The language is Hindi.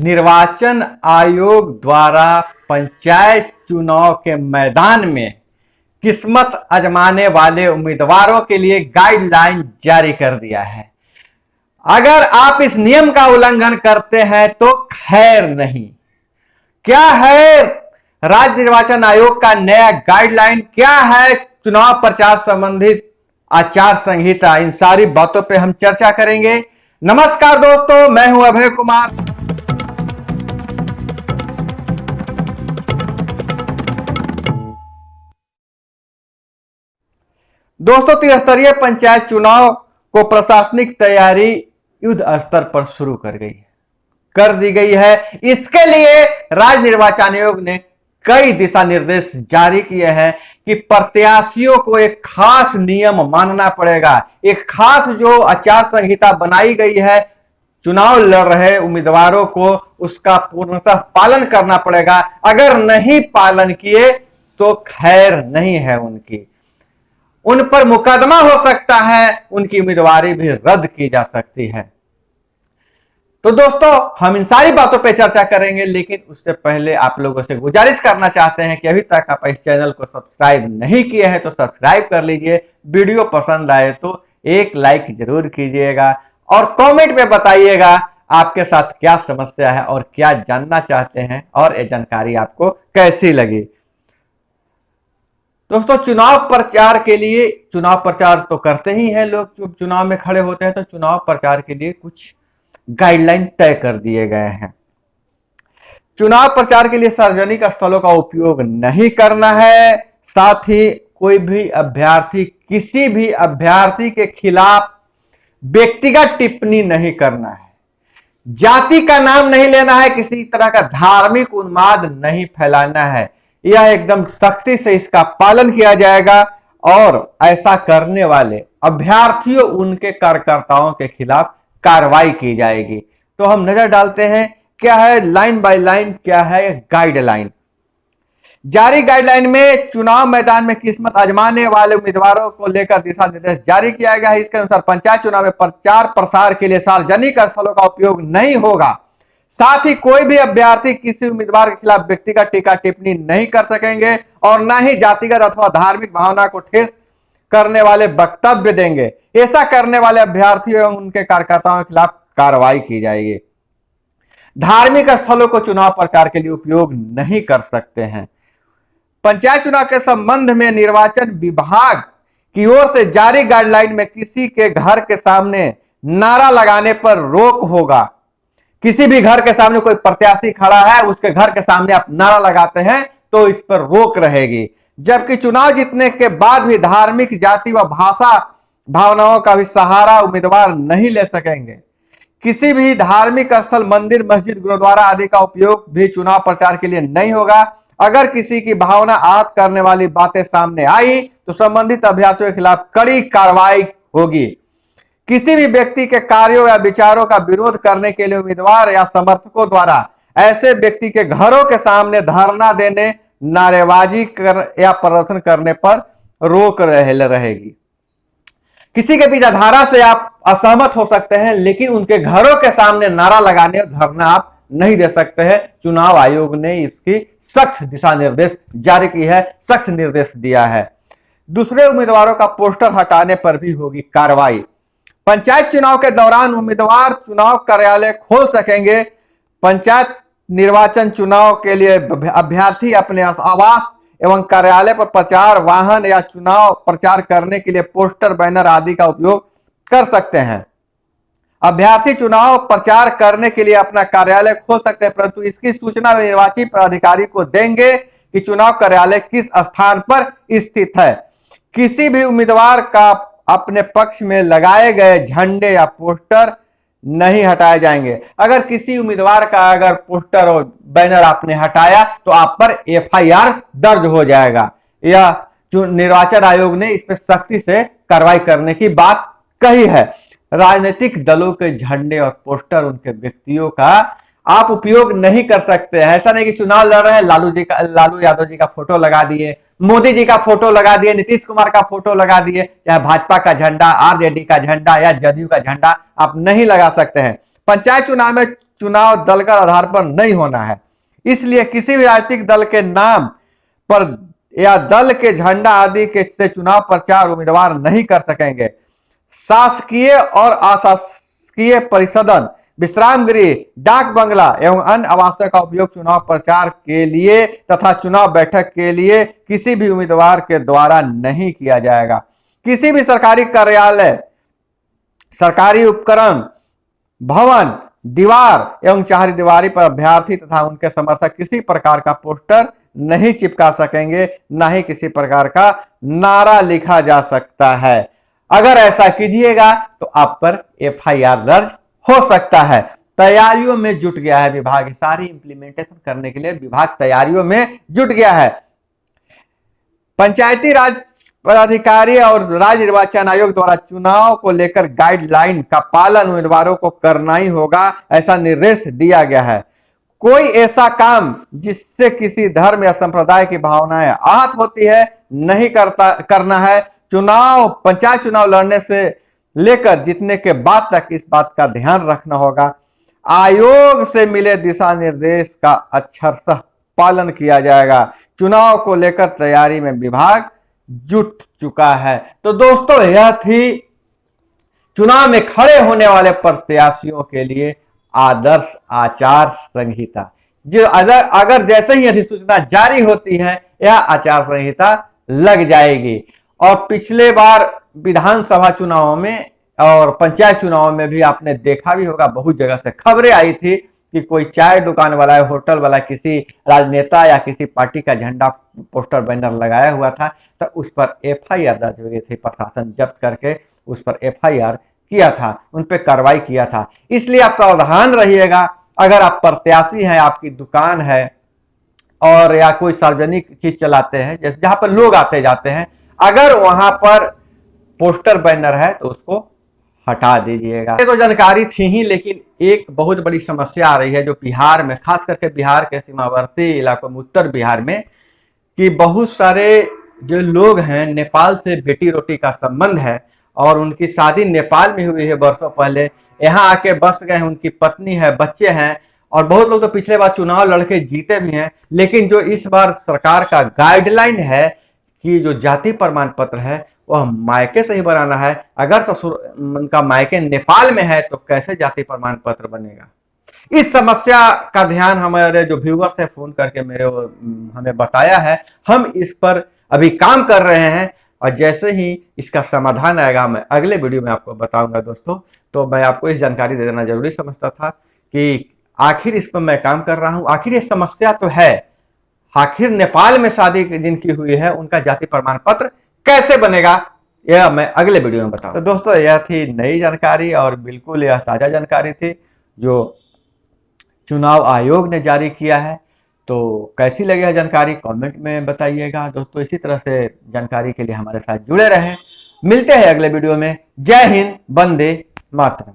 निर्वाचन आयोग द्वारा पंचायत चुनाव के मैदान में किस्मत आजमाने वाले उम्मीदवारों के लिए गाइडलाइन जारी कर दिया है। अगर आप इस नियम का उल्लंघन करते हैं तो खैर नहीं। क्या है राज्य निर्वाचन आयोग का नया गाइडलाइन, क्या है चुनाव प्रचार संबंधित आचार संहिता, इन सारी बातों पे हम चर्चा करेंगे। नमस्कार दोस्तों, मैं हूं अभय कुमार। दोस्तों, त्रिस्तरीय पंचायत चुनाव को प्रशासनिक तैयारी युद्ध स्तर पर शुरू कर दी गई है। इसके लिए राज्य निर्वाचन आयोग ने कई दिशा निर्देश जारी किए हैं कि प्रत्याशियों को एक खास नियम मानना पड़ेगा। एक खास जो आचार संहिता बनाई गई है, चुनाव लड़ रहे उम्मीदवारों को उसका पूर्णतः पालन करना पड़ेगा। अगर नहीं पालन किए तो खैर नहीं है उनकी, उन पर मुकदमा हो सकता है, उनकी उम्मीदवारी भी रद्द की जा सकती है। तो दोस्तों, हम इन सारी बातों पे चर्चा करेंगे, लेकिन उससे पहले आप लोगों से गुजारिश करना चाहते हैं कि अभी तक आप इस चैनल को सब्सक्राइब नहीं किए हैं तो सब्सक्राइब कर लीजिए। वीडियो पसंद आए तो एक लाइक जरूर कीजिएगा और कमेंट में बताइएगा आपके साथ क्या समस्या है और क्या जानना चाहते हैं और ये जानकारी आपको कैसी लगी। दोस्तों, चुनाव प्रचार के लिए, चुनाव प्रचार तो करते ही हैं लोग, जो चुनाव में खड़े होते हैं, तो चुनाव प्रचार के लिए कुछ गाइडलाइन तय कर दिए गए हैं। चुनाव प्रचार के लिए सार्वजनिक स्थलों का उपयोग नहीं करना है। साथ ही कोई भी अभ्यर्थी किसी भी अभ्यर्थी के खिलाफ व्यक्तिगत टिप्पणी नहीं करना है। जाति का नाम नहीं लेना है, किसी तरह का धार्मिक उन्माद नहीं फैलाना है। यह एकदम सख्ती से इसका पालन किया जाएगा और ऐसा करने वाले अभ्यर्थियों, उनके कार्यकर्ताओं के खिलाफ कार्रवाई की जाएगी। तो हम नजर डालते हैं क्या है लाइन बाय लाइन, क्या है गाइडलाइन। जारी गाइडलाइन में चुनाव मैदान में किस्मत आजमाने वाले उम्मीदवारों को लेकर दिशा निर्देश जारी किया गया है। इसके अनुसार पंचायत चुनाव में प्रचार प्रसार के लिए सार्वजनिक स्थलों का उपयोग नहीं होगा। साथ ही कोई भी अभ्यर्थी किसी उम्मीदवार के खिलाफ व्यक्तिगत टीका टिप्पणी नहीं कर सकेंगे और न ही जातिगत अथवा धार्मिक भावना को ठेस करने वाले वक्तव्य देंगे। ऐसा करने वाले अभ्यर्थियों एवं उनके कार्यकर्ताओं के खिलाफ कार्रवाई की जाएगी। धार्मिक स्थलों को चुनाव प्रचार के लिए उपयोग नहीं कर सकते हैं। पंचायत चुनाव के संबंध में निर्वाचन विभाग की ओर से जारी गाइडलाइन में किसी के घर के सामने नारा लगाने पर रोक होगा। किसी भी घर के सामने कोई प्रत्याशी खड़ा है, उसके घर के सामने आप नारा लगाते हैं तो इस पर रोक रहेगी। जबकि चुनाव जीतने के बाद भी धार्मिक, जाति व भाषा भावनाओं का भी सहारा उम्मीदवार नहीं ले सकेंगे। किसी भी धार्मिक स्थल, मंदिर, मस्जिद, गुरुद्वारा आदि का उपयोग भी चुनाव प्रचार के लिए नहीं होगा। अगर किसी की भावना आहत करने वाली बातें सामने आई तो संबंधित अभ्यर्थियों के खिलाफ कड़ी कार्रवाई होगी। किसी भी व्यक्ति के कार्यों या विचारों का विरोध करने के लिए उम्मीदवार या समर्थकों द्वारा ऐसे व्यक्ति के घरों के सामने धरना देने, नारेबाजी या प्रदर्शन करने पर रोक रहेगी। किसी के विचारधारा से आप असहमत हो सकते हैं, लेकिन उनके घरों के सामने नारा लगाने और धरना आप नहीं दे सकते हैं। चुनाव आयोग ने इसकी सख्त दिशा निर्देश जारी की है, सख्त निर्देश दिया है। दूसरे उम्मीदवारों का पोस्टर हटाने पर भी होगी कार्रवाई। पंचायत चुनाव के दौरान उम्मीदवार चुनाव कार्यालय खोल सकेंगे। पंचायत निर्वाचन चुनाव के लिए अभ्यर्थी अपने आवास एवं कार्यालय पर प्रचार वाहन या चुनाव प्रचार करने के लिए पोस्टर, बैनर आदि का उपयोग कर सकते हैं। अभ्यर्थी चुनाव प्रचार करने के लिए अपना कार्यालय खोल सकते हैं, परंतु इसकी सूचना वे निर्वाचित अधिकारी को देंगे कि चुनाव कार्यालय किस स्थान पर स्थित है। किसी भी उम्मीदवार का अपने पक्ष में लगाए गए झंडे या पोस्टर नहीं हटाए जाएंगे। अगर किसी उम्मीदवार का अगर पोस्टर और बैनर आपने हटाया तो आप पर एफआईआर दर्ज हो जाएगा। यह निर्वाचन आयोग ने इस पर सख्ती से कार्रवाई करने की बात कही है। राजनीतिक दलों के झंडे और पोस्टर, उनके व्यक्तियों का आप उपयोग नहीं कर सकते हैं। ऐसा नहीं कि चुनाव लड़ रहे हैं, लालू यादव जी का फोटो लगा दिए, मोदी जी का फोटो लगा दिए, नीतीश कुमार का फोटो लगा दिए, चाहे भाजपा का झंडा, आरजेडी का झंडा या जदयू का झंडा आप नहीं लगा सकते हैं। पंचायत चुनाव में चुनाव दल का आधार पर नहीं होना है। इसलिए किसी भी राजनीतिक दल के नाम पर या दल के झंडा आदि के से चुनाव प्रचार उम्मीदवार नहीं कर सकेंगे। शासकीय और अशासकीय परिसदन, विश्राम गृह, डाक बंगला एवं अन्य आवासों का उपयोग चुनाव प्रचार के लिए तथा चुनाव बैठक के लिए किसी भी उम्मीदवार के द्वारा नहीं किया जाएगा। किसी भी सरकारी कार्यालय, सरकारी उपकरण, भवन, दीवार एवं चार दीवारी पर अभ्यर्थी तथा उनके समर्थक किसी प्रकार का पोस्टर नहीं चिपका सकेंगे, न ही किसी प्रकार का नारा लिखा जा सकता है। अगर ऐसा कीजिएगा तो आप पर एफआईआर दर्ज हो सकता है। तैयारियों में जुट गया है विभाग, सारी इंप्लीमेंटेशन करने के लिए विभाग तैयारियों में जुट गया है। पंचायती राज पदाधिकारी और राज्य निर्वाचन आयोग द्वारा चुनाव को लेकर गाइडलाइन का पालन उम्मीदवारों को करना ही होगा, ऐसा निर्देश दिया गया है। कोई ऐसा काम जिससे किसी धर्म या संप्रदाय की भावनाएं आहत होती है नहीं करना है। पंचायत चुनाव लड़ने से लेकर जीतने के बाद तक इस बात का ध्यान रखना होगा। आयोग से मिले दिशा निर्देश का अक्षरशः पालन किया जाएगा। चुनाव को लेकर तैयारी में विभाग जुट चुका है। तो दोस्तों, यह थी चुनाव में खड़े होने वाले प्रत्याशियों के लिए आदर्श आचार संहिता। जो अगर जैसे ही अधिसूचना जारी होती है, यह आचार संहिता लग जाएगी। और पिछले बार विधानसभा चुनाव में और पंचायत चुनाव में भी आपने देखा भी होगा, बहुत जगह से खबरें आई थी कि कोई चाय दुकान वाला, होटल वाला किसी राजनेता या किसी पार्टी का झंडा, पोस्टर, बैनर लगाया हुआ था, तो उस पर एफआईआर दर्ज हो गई थी। प्रशासन जब्त करके उस पर एफआईआर किया था, उन पर कार्रवाई किया था। इसलिए आप सावधान रहिएगा। अगर आप प्रत्याशी हैं, आपकी दुकान है और या कोई सार्वजनिक चीज चलाते हैं, जैसे जहां पर लोग आते जाते हैं, अगर वहां पर पोस्टर बैनर है तो उसको हटा दीजिएगा। ये तो जानकारी थी ही, लेकिन एक बहुत बड़ी समस्या आ रही है जो बिहार में, खास करके बिहार के सीमावर्ती इलाकों में, उत्तर बिहार में, कि बहुत सारे जो लोग हैं, नेपाल से बेटी रोटी का संबंध है और उनकी शादी नेपाल में हुई है वर्षों पहले, यहाँ आके बस गए हैं, उनकी पत्नी है, बच्चे हैं, और बहुत लोग तो पिछले बार चुनाव लड़के जीते भी हैं। लेकिन जो इस बार सरकार का गाइडलाइन है कि जो जाति प्रमाण पत्र है वह मायके से ही बनाना है। अगर ससुर उनका मायके नेपाल में है तो कैसे जाति प्रमाण पत्र बनेगा? इस समस्या का ध्यान हमारे जो व्यूअर्स है फोन करके हमें बताया है। हम इस पर अभी काम कर रहे हैं और जैसे ही इसका समाधान आएगा मैं अगले वीडियो में आपको बताऊंगा दोस्तों। तो मैं आपको इस जानकारी दे देना जरूरी समझता था कि आखिर इस पर मैं काम कर रहा हूं। आखिर ये समस्या तो है, आखिर नेपाल में शादी जिनकी हुई है उनका जाति प्रमाण पत्र कैसे बनेगा, यह मैं अगले वीडियो में बताऊंगा। तो दोस्तों, यह थी नई जानकारी और बिल्कुल यह ताजा जानकारी थी जो चुनाव आयोग ने जारी किया है। तो कैसी लगी यह जानकारी कमेंट में बताइएगा दोस्तों। इसी तरह से जानकारी के लिए हमारे साथ जुड़े रहें। मिलते हैं अगले वीडियो में। जय हिंद, वंदे मातरम।